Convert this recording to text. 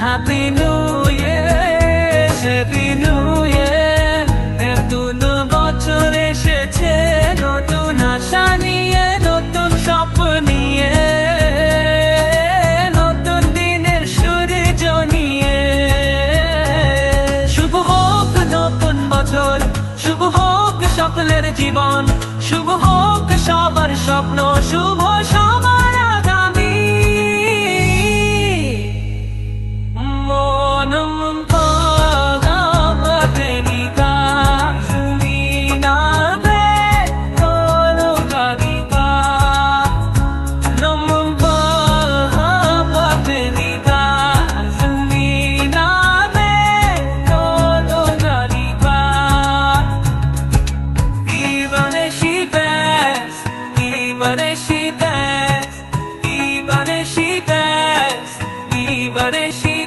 Happy New Year, Happy New Year. নতুন বছর এসেছে, নতুন আশা নিয়ে, নতুন স্বপ্ন নিয়ে, নতুন দিনের সূর্য নিয়ে। শুভ হোক নতুন বছর, শুভ হোক সকলের জীবন, শুভ হোক সবার স্বপ্ন, শুভ সবার আগামী। But she